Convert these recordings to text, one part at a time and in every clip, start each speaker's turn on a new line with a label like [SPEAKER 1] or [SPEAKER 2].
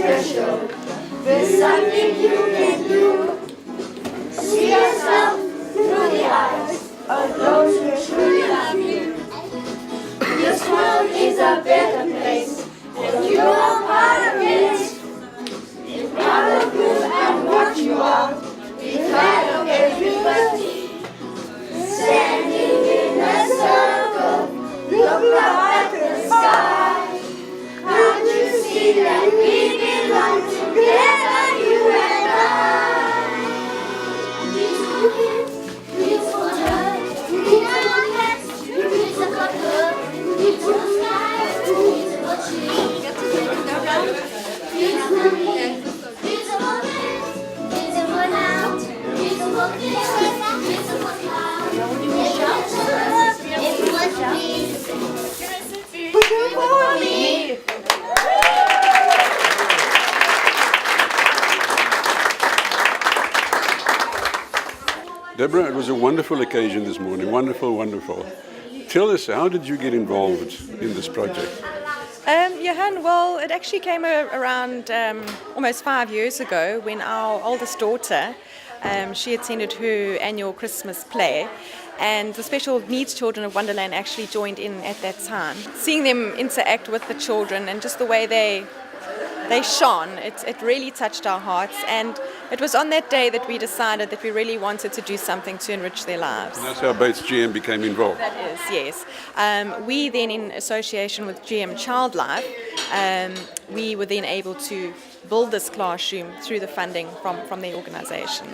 [SPEAKER 1] special. There's something you can do. See yourself through the eyes of those who truly love you. This world is a better place, and you are part of it. Be proud of you and what you are. Be glad of everybody. Standing in a circle, look up at the sky. Can't you see that we belong together, you and I? Beautiful kids, beautiful earth, beautiful cats, beautiful bird, beautiful sky, beautiful tree. Beautiful kids, beautiful kids, beautiful now, beautiful kids, beautiful clouds. It was me. For me.
[SPEAKER 2] Deborah, it was a wonderful occasion this morning. Wonderful, wonderful. Tell us, how did you get involved in this project?
[SPEAKER 3] Johan, well, it actually came around almost 5 years ago when our oldest daughter, she attended her annual Christmas play, and the special needs children of Wonderland actually joined in at that time. Seeing them interact with the children and just the way they shone, it really touched our hearts, and it was on that day that we decided that we really wanted to do something to enrich their lives.
[SPEAKER 2] And that's how Bates GM became involved.
[SPEAKER 3] That is, yes. We then, in association with GM Childlife, we were then able to build this classroom through the funding from the organisation.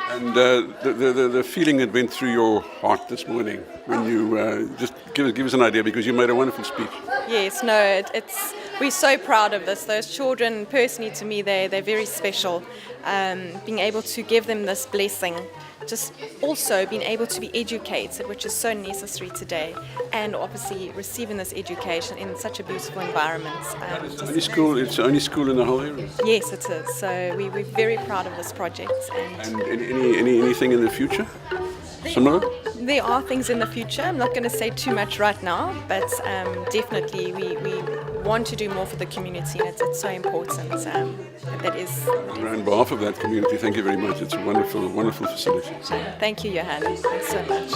[SPEAKER 2] And the feeling that went through your heart this morning when you just give us an idea, because you made a wonderful speech.
[SPEAKER 3] Yes, no, we're so proud of this. Those children, personally to me, they're very special. Being able to give them this blessing, just also being able to be educated, which is so necessary today, and obviously receiving this education in such a beautiful environment.
[SPEAKER 2] It's the only school in the whole area?
[SPEAKER 3] Yes, it is. So we're very proud of this project.
[SPEAKER 2] And anything in the future? Similar?
[SPEAKER 3] There are things in the future. I'm not going to say too much right now, but definitely we want to do more for the community, and it's so important. That is.
[SPEAKER 2] On behalf of that community, thank you very much. It's a wonderful, wonderful facility.
[SPEAKER 3] Thank you, Johan. Thanks so much.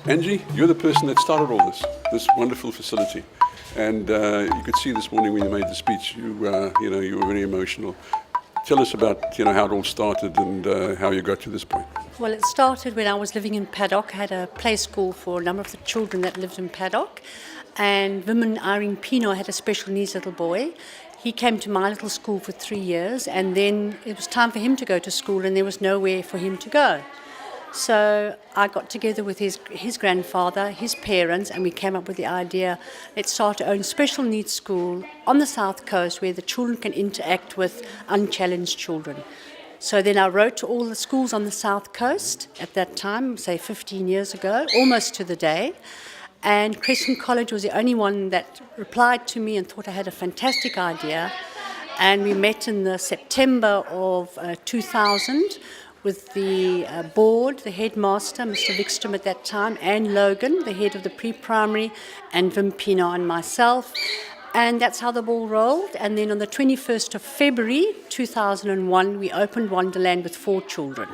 [SPEAKER 2] Angie, you're the person that started all this wonderful facility, and you could see this morning when you made the speech, you were very emotional. Tell us about how it all started and how you got to this point.
[SPEAKER 4] Well, it started when I was living in Paddock. I had a play school for a number of the children that lived in Paddock, and Wim Irene Pino had a special needs little boy. He came to my little school for 3 years, and then it was time for him to go to school, and there was nowhere for him to go. So I got together with his grandfather, his parents, and we came up with the idea, let's start our own special needs school on the South Coast where the children can interact with unchallenged children. So then I wrote to all the schools on the South Coast at that time, say 15 years ago, almost to the day. And Crescent College was the only one that replied to me and thought I had a fantastic idea. And we met in the September of 2000 with the board, the headmaster, Mr. Wikström at that time, and Logan, the head of the pre-primary, and Wim Pino and myself. And that's how the ball rolled. And then on the 21st of February 2001, we opened Wonderland with 4 children.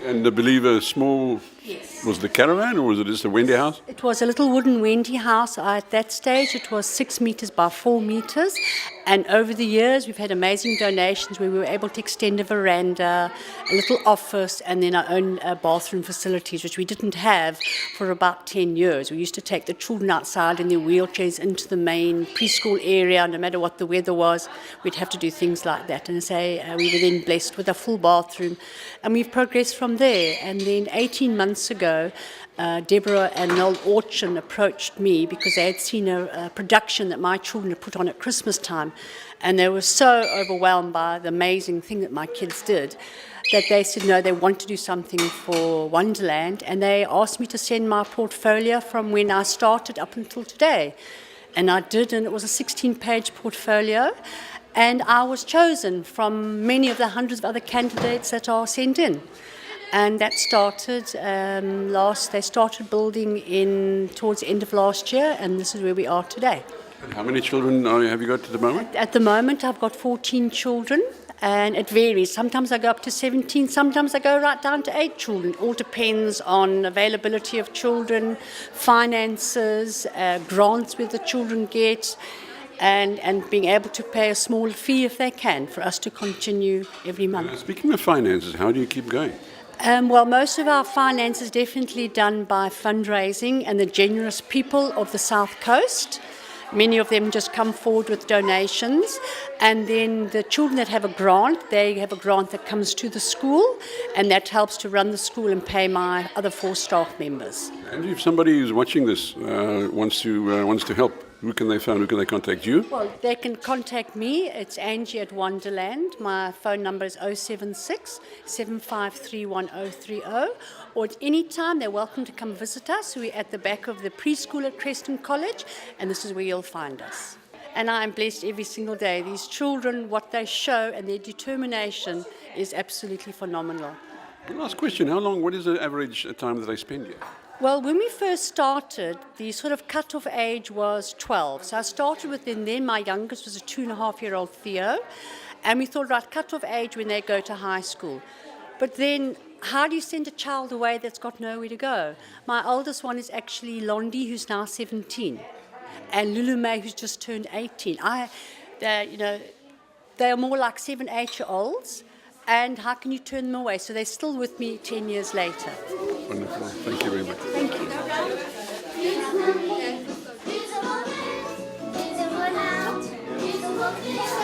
[SPEAKER 2] And I believe a small,
[SPEAKER 4] yes.
[SPEAKER 2] Was the caravan or was it just a Wendy house?
[SPEAKER 4] It was a little wooden Wendy house. At that stage, it was 6 meters by 4 meters. And over the years, we've had amazing donations where we were able to extend a veranda, a little office, and then our own bathroom facilities, which we didn't have for about 10 years. We used to take the children outside in their wheelchairs into the main preschool area. No matter what the weather was, we'd have to do things like that. And we were then blessed with a full bathroom. And we've progressed from there. And then 18 months ago, Deborah and Noel Orchin approached me because they had seen a production that my children had put on at Christmas time, and they were so overwhelmed by the amazing thing that my kids did that they said no, they want to do something for Wonderland, and they asked me to send my portfolio from when I started up until today. And I did, and it was a 16-page portfolio. And I was chosen from many of the hundreds of other candidates that are sent in. And that started they started building towards the end of last year, and this is where we are today.
[SPEAKER 2] And how many children have you got at the moment?
[SPEAKER 4] At the moment, I've got 14 children, and it varies. Sometimes I go up to 17, sometimes I go right down to 8 children. It all depends on availability of children, finances, grants where the children get, and being able to pay a small fee if they can for us to continue every month.
[SPEAKER 2] Speaking of finances, how do you keep going?
[SPEAKER 4] Well, most of our finance is definitely done by fundraising and the generous people of the South Coast. Many of them just come forward with donations, and then the children that have a grant, they have a grant that comes to the school, and that helps to run the school and pay my other 4 staff members.
[SPEAKER 2] And if somebody who's watching this wants to help, who can they find? Who can they contact? You?
[SPEAKER 4] Well, they can contact me. It's Angie at Wonderland. My phone number is 076 753 1030. Or at any time, they're welcome to come visit us. We're at the back of the preschool at Creston College, and this is where you'll find us. And I'm blessed every single day. These children, what they show and their determination is absolutely phenomenal.
[SPEAKER 2] One last question. What is the average time that they spend here?
[SPEAKER 4] Well, when we first started, the sort of cut-off age was 12. So I started with them then. My youngest was a 2.5-year-old Theo. And we thought, right, cut-off age when they go to high school. But then, how do you send a child away that's got nowhere to go? My oldest one is actually Londi, who's now 17. And Lulu May, who's just turned 18. They are more like 7, 8-year-olds. And how can you turn them away? So they're still with me 10 years later.
[SPEAKER 2] Wonderful. Thank you very much.
[SPEAKER 4] Thank you.
[SPEAKER 1] Beautiful out, beautiful